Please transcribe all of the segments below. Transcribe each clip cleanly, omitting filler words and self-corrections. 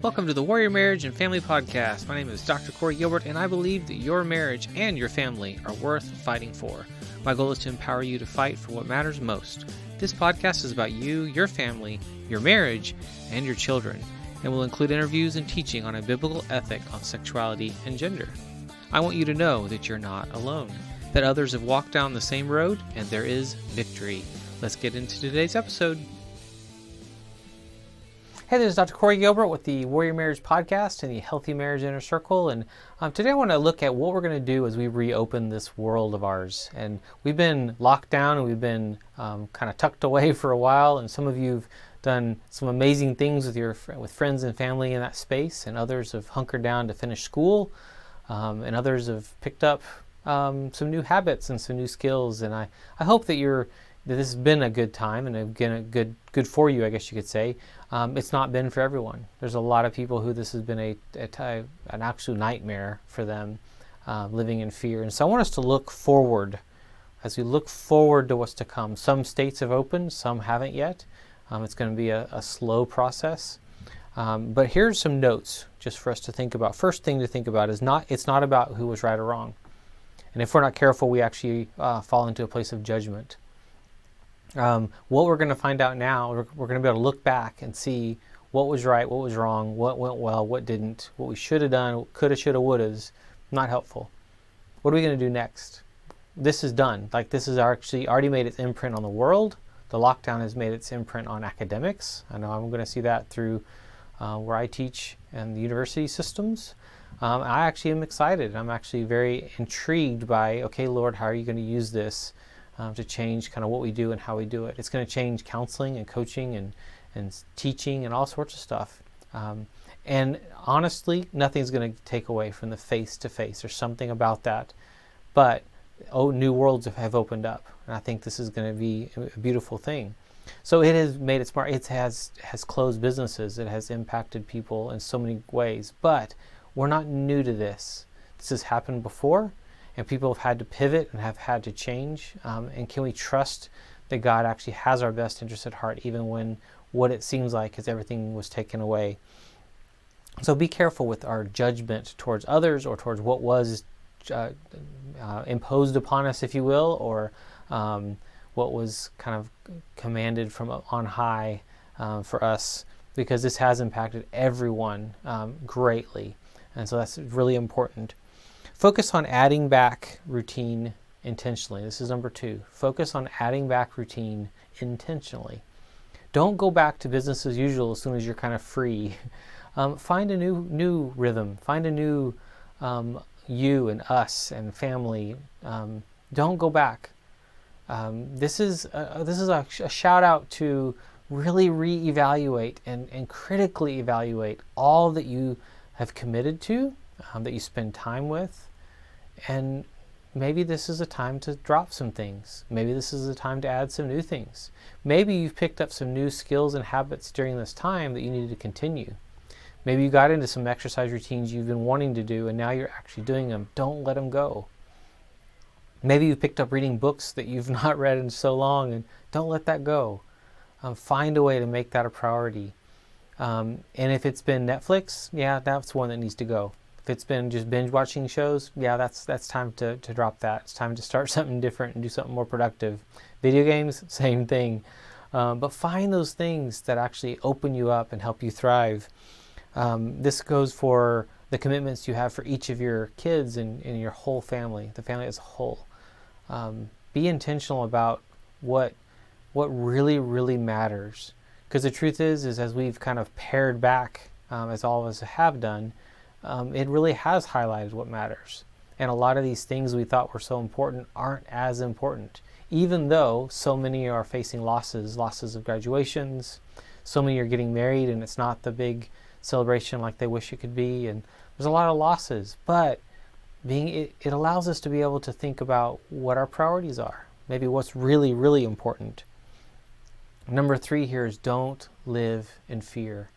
Welcome to the Warrior Marriage and Family Podcast. My name is Dr. Corey Gilbert, and I believe that your marriage and your family are worth fighting for. My goal is to empower you to fight for what matters most. This podcast is about you, your family, your marriage, and your children, and will include interviews and teaching on a biblical ethic on sexuality and gender. I want you to know that you're not alone, that others have walked down the same road, and there is victory. Let's get into today's episode. Hey, this is Dr. Corey Gilbert with the Warrior Marriage Podcast and the Healthy Marriage Inner Circle. And today I want to look at what we're going to do as we reopen this world of ours. And we've been locked down and we've been kind of tucked away for a while. And some of you have done some amazing things with friends and family in that space. And others have hunkered down to finish school. And others have picked up some new habits and some new skills. And I hope that this has been a good time and again good for you, I guess you could say. It's not been for everyone. There's a lot of people who this has been an absolute nightmare for them, living in fear. And so I want us to look forward. As we look forward to what's to come, some states have opened, some haven't yet. It's going to be a slow process. But here's some notes just for us to think about. First thing to think about is it's not about who was right or wrong. And if we're not careful, we actually fall into a place of judgment. What we're going to find out now, we're going to be able to look back and see what was right, what was wrong, what went well, what didn't, what we should have done, coulda, shoulda, wouldas. Not helpful. What are we going to do next? This is done. This has actually already made its imprint on the world. The lockdown has made its imprint on academics. I know I'm going to see that through where I teach and the university systems. I actually am excited. I'm actually very intrigued by, okay, Lord, how are you going to use this to change kind of what we do and how we do it? It's going to change counseling and coaching and teaching and all sorts of stuff. And honestly, nothing's going to take away from the face-to-face. There's something about that. But new worlds have opened up. And I think this is going to be a beautiful thing. So it has made it smart. It has closed businesses. It has impacted people in so many ways. But we're not new to this. This has happened before. And people have had to pivot and have had to change. And can we trust that God actually has our best interest at heart, even when what it seems like is everything was taken away? So be careful with our judgment towards others or towards what was imposed upon us, if you will, or what was kind of commanded from on high for us, because this has impacted everyone greatly. And so that's really important. Focus on adding back routine intentionally. This is number 2. Focus on adding back routine intentionally. Don't go back to business as usual as soon as you're kind of free. Find a new rhythm. Find a new you and us and family. Don't go back. This is a shout out to really reevaluate and critically evaluate all that you have committed to, that you spend time with. And maybe this is a time to drop some things. Maybe this is a time to add some new things. Maybe you've picked up some new skills and habits during this time that you need to continue. Maybe you got into some exercise routines you've been wanting to do and now you're actually doing them. Don't let them go. Maybe you've picked up reading books that you've not read in so long, and don't let that go. Find a way to make that a priority. And if it's been Netflix, that's one that needs to go. If it's been just binge watching shows, that's time to drop that. It's time to start something different and do something more productive. Video games, same thing. But find those things that actually open you up and help you thrive. This goes for the commitments you have for each of your kids and your whole family, the family as a whole. Be intentional about what really, really matters. Because the truth is as we've kind of pared back, as all of us have done, it really has highlighted what matters. And a lot of these things we thought were so important aren't as important, even though so many are facing losses of graduations. So many are getting married and it's not the big celebration like they wish it could be. And there's a lot of losses, but it allows us to be able to think about what our priorities are, maybe what's really, really important. Number 3 here is don't live in fear.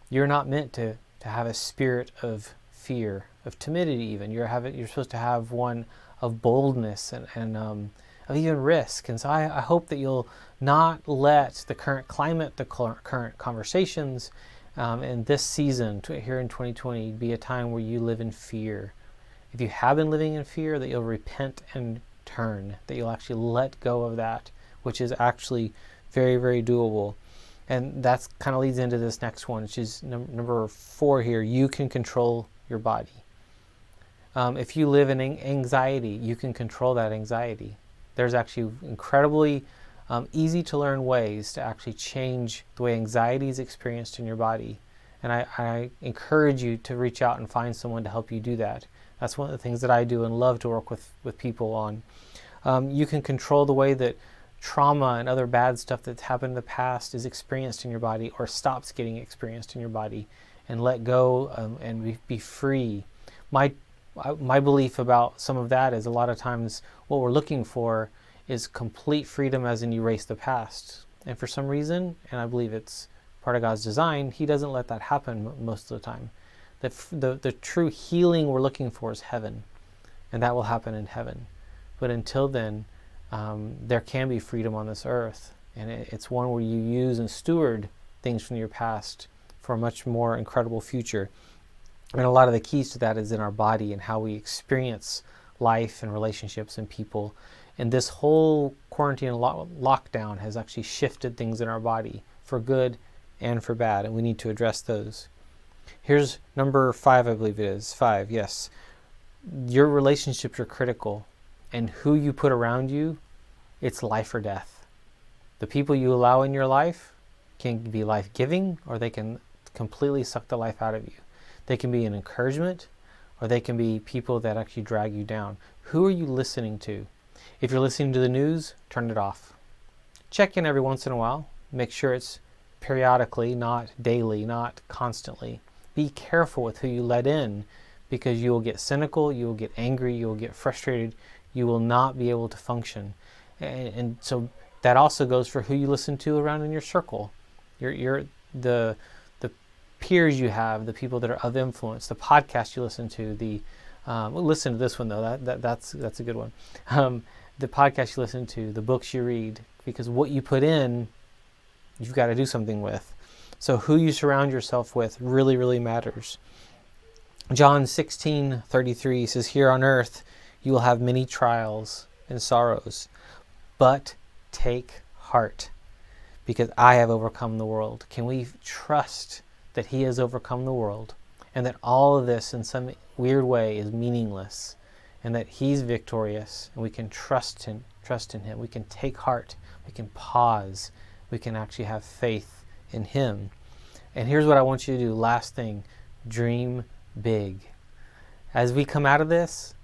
You're not meant to have a spirit of fear, of timidity even. You're supposed to have one of boldness and of even risk. And so I hope that you'll not let the current climate, the current conversations, And this season, here in 2020, be a time where you live in fear. If you have been living in fear, that you'll repent and turn, that you'll actually let go of that, which is actually very, very doable. And that kind of leads into this next one, which is number 4 here. You can control your body. If you live in anxiety, you can control that anxiety. There's actually incredibly easy to learn ways to actually change the way anxiety is experienced in your body. And I encourage you to reach out and find someone to help you do that. That's one of the things that I do and love to work with people on. You can control the way that trauma and other bad stuff that's happened in the past is experienced in your body or stops getting experienced in your body, and let go and be free. My belief about some of that is a lot of times what we're looking for is complete freedom, as in erase the past. And for some reason, and I believe it's part of God's design, He doesn't let that happen most of the time. The true healing we're looking for is heaven, and that will happen in heaven. But until then, there can be freedom on this earth, and it's one where you use and steward things from your past for a much more incredible future. And a lot of the keys to that is in our body and how we experience life and relationships and people. And this whole quarantine and lockdown has actually shifted things in our body for good and for bad, and we need to address those. Here's number 5, I believe it is. 5, yes. Your relationships are critical, and who you put around you, it's life or death. The people you allow in your life can be life-giving, or they can completely suck the life out of you. They can be an encouragement, or they can be people that actually drag you down. Who are you listening to? If you're listening to the news, turn it off. Check in every once in a while. Make sure it's periodically, not daily, not constantly. Be careful with who you let in, because you will get cynical, you will get angry, you will get frustrated, you will not be able to function. And so that also goes for who you listen to around in your circle. The peers you have, the people that are of influence, the podcast you listen to, listen to this one though, that's a good one. The podcast you listen to, the books you read, because what you put in, you've got to do something with. So who you surround yourself with really, really matters. John 16:33 says, "Here on earth you will have many trials and sorrows, but take heart, because I have overcome the world." Can we trust that He has overcome the world, and that all of this in some weird way is meaningless, and that He's victorious, and we can trust in Him. We can take heart. We can pause. We can actually have faith in Him. And here's what I want you to do. Last thing, dream big. As we come out of this,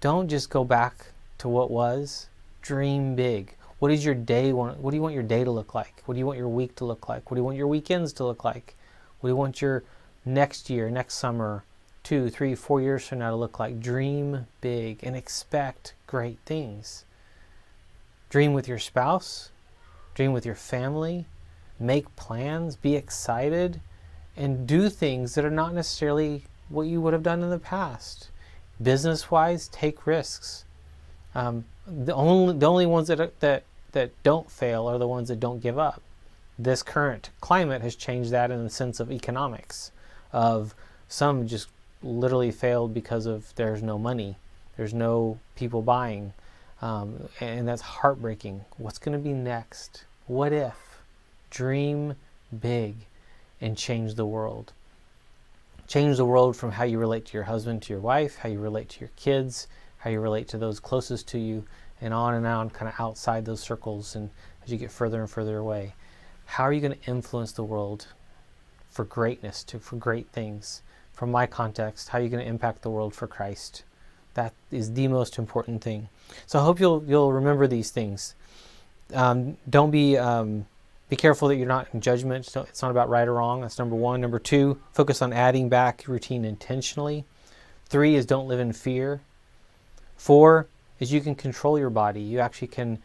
don't just go back to what was. Dream big. What do you want your day to look like? What do you want your week to look like? What do you want your weekends to look like? What do you want your next year, next summer, 2, 3, 4 years from now to look like? Dream big and expect great things. Dream with your spouse. Dream with your family. Make plans. Be excited. And do things that are not necessarily what you would have done in the past. Business-wise, take risks. The only ones that don't fail are the ones that don't give up. This current climate has changed that in the sense of economics, of some just literally failed because of there's no money, there's no people buying, and that's heartbreaking. What's going to be next? What if? Dream big and change the world. Change the world from how you relate to your husband, to your wife, how you relate to your kids, how you relate to those closest to you, and on, kind of outside those circles, and as you get further and further away. How are you going to influence the world for greatness, for great things? From my context, how are you going to impact the world for Christ? That is the most important thing. So I hope you'll remember these things. Don't be careful that you're not in judgment. So it's not about right or wrong. That's number 1. Number 2, focus on adding back routine intentionally. 3 is don't live in fear. 4 is you can control your body. You can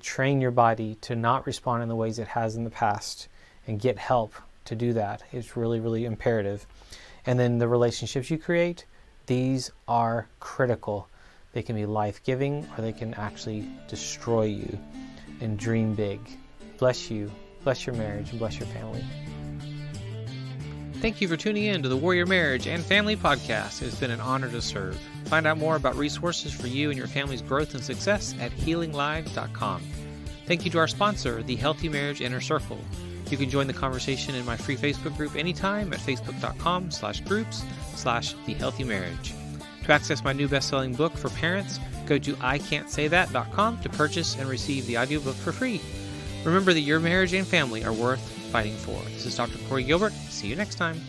train your body to not respond in the ways it has in the past, and get help to do that. It's really, really imperative. And then the relationships you create, these are critical. They can be life-giving, or they can actually destroy you. And dream big. Bless you, bless your marriage, and bless your family. Thank you for tuning in to the Warrior Marriage and Family Podcast. It's been an honor to serve. Find out more about resources for you and your family's growth and success at healinglive.com. Thank you to our sponsor, the Healthy Marriage Inner Circle. You can join the conversation in my free Facebook group anytime at facebook.com/groups/thehealthymarriage. To access my new best-selling book for parents, go to ican'tsaythat.com to purchase and receive the audiobook for free. Remember that your marriage and family are worth fighting for. This is Dr. Corey Gilbert. See you next time.